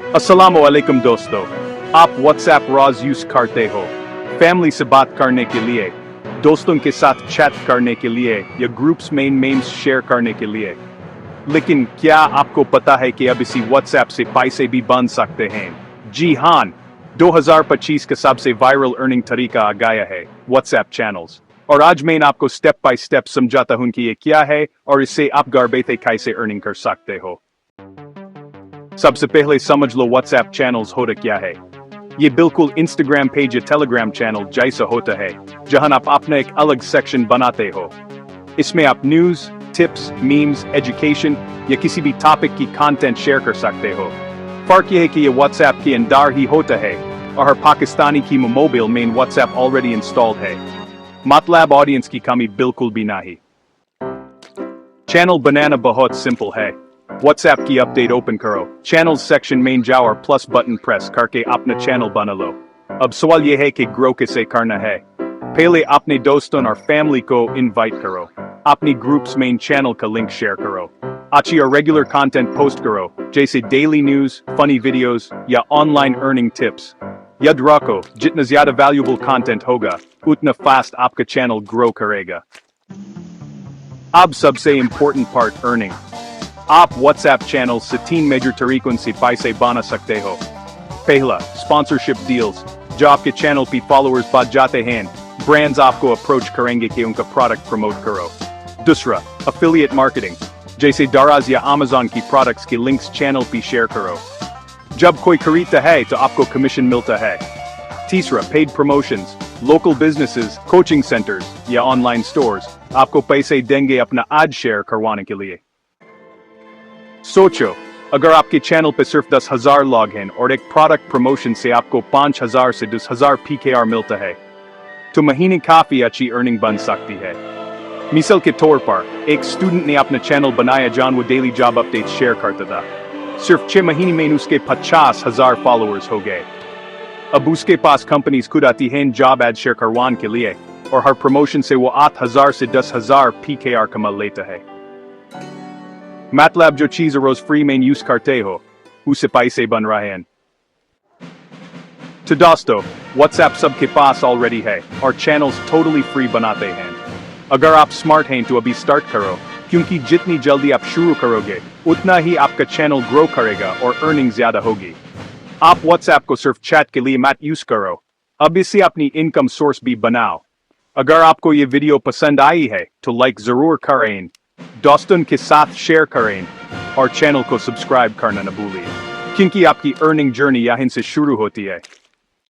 अस्सलामुअलैकुम दोस्तों, आप व्हाट्सएप रॉज यूज करते हो फैमिली से बात करने के लिए, दोस्तों के साथ चैट करने के लिए या ग्रुप्स में मेम्स शेयर करने के लिए। लेकिन क्या आपको पता है कि अब इसी व्हाट्सएप से पैसे भी बन सकते हैं? जी हाँ, 2025 का सबसे वायरल अर्निंग तरीका आ गया है, व्हाट्सएप चैनल्स। और आज मैं आपको स्टेप बाय स्टेप समझाता हूं कि ये क्या है और इससे आप घर बैठे कैसे अर्निंग कर सकते हो। सबसे पहले समझ लो व्हाट्सएप चैनल्स होता क्या है। ये बिल्कुल इंस्टाग्राम पेज या टेलीग्राम चैनल जैसा होता है, जहां आप अपना एक अलग सेक्शन बनाते हो। इसमें आप न्यूज, टिप्स, मीम्स, एजुकेशन या किसी भी टॉपिक की कंटेंट शेयर कर सकते हो। फर्क यह है कि ये व्हाट्सएप के अंदर ही होता है और हर पाकिस्तानी की मोबाइल में व्हाट्सएप ऑलरेडी इंस्टॉल्ड है, मतलब ऑडियंस की कमी बिल्कुल भी नहीं। चैनल बनाना बहुत सिंपल है। व्हाट्सएप की अपडेट ओपन करो, चैनल सेक्शन में जाओ और प्लस बटन प्रेस करके अपना चैनल बना लो। अब सवाल यह है कि ग्रो कैसे करना है। पहले अपने दोस्तों और फैमिली को इनवाइट करो, अपनी ग्रुप्स में चैनल का लिंक शेयर करो, अच्छी और रेगुलर कंटेंट पोस्ट करो, जैसे डेली न्यूज, फनी वीडियोस या ऑनलाइन अर्निंग टिप्स। याद रखो, जितना ज्यादा वैल्यूएबल कंटेंट होगा, उतना फास्ट आपका चैनल ग्रो करेगा। अब सबसे इंपॉर्टेंट पार्ट, अर्निंग। आप व्हाट्सएप चैनल से 3 मेजर तरीकों से पैसे बना सकते हो। पहला, स्पॉन्सरशिप डील्स, जो आपके चैनल पे फॉलोअर्स बढ़ जाते हैं, ब्रांड्स आपको अप्रोच करेंगे कि उनका प्रोडक्ट प्रमोट करो। दूसरा, एफिलिएट मार्केटिंग, जैसे दाराज या अमेज़न की प्रोडक्ट्स के लिंक्स चैनल पे शेयर करो। जब कोई खरीदता है तो आपको कमीशन मिलता है। तीसरा, paid promotions, local businesses, coaching centres या ऑनलाइन स्टोर्स आपको पैसे देंगे अपना एड शेयर करवाने के लिए। सोचो, अगर आपके चैनल पे सिर्फ 10,000 लॉग हैं और एक प्रोडक्ट प्रमोशन से आपको 5,000 से 10,000 PKR मिलता है, तो महीने काफी अच्छी अर्निंग बन सकती है। मिसाल के तौर पर, एक स्टूडेंट ने अपना चैनल बनाया जहां वो डेली जॉब अपडेट शेयर करता था। सिर्फ 6 महीने में उसके 50,000 फॉलोअर्स हो गए। अब उसके पास कंपनीज खुद आती हैं जॉब एड शेयर करवाने के लिए, और हर प्रमोशन से वो 8,000 से 10,000 PKR कमा लेता है। मतलब जो चीज रोज फ्री में यूज करते हो, उससे पैसे बन रहे हैं। तो दोस्तों, व्हाट्सएप सबके पास ऑलरेडी है और चैनल्स टोटली फ्री बनाते हैं। अगर आप स्मार्ट हैं तो अभी स्टार्ट करो, क्योंकि जितनी जल्दी आप शुरू करोगे, उतना ही आपका चैनल ग्रो करेगा और अर्निंग ज्यादा होगी। आप व्हाट्सएप को सिर्फ चैट के लिए मत यूज करो, अब इससे अपनी इनकम सोर्स भी बनाओ। अगर आपको ये वीडियो पसंद आई है तो लाइक जरूर करें, दोस्तों के साथ शेयर करें और चैनल को सब्सक्राइब करना न भूलिए, क्योंकि आपकी अर्निंग जर्नी यहीं से शुरू होती है।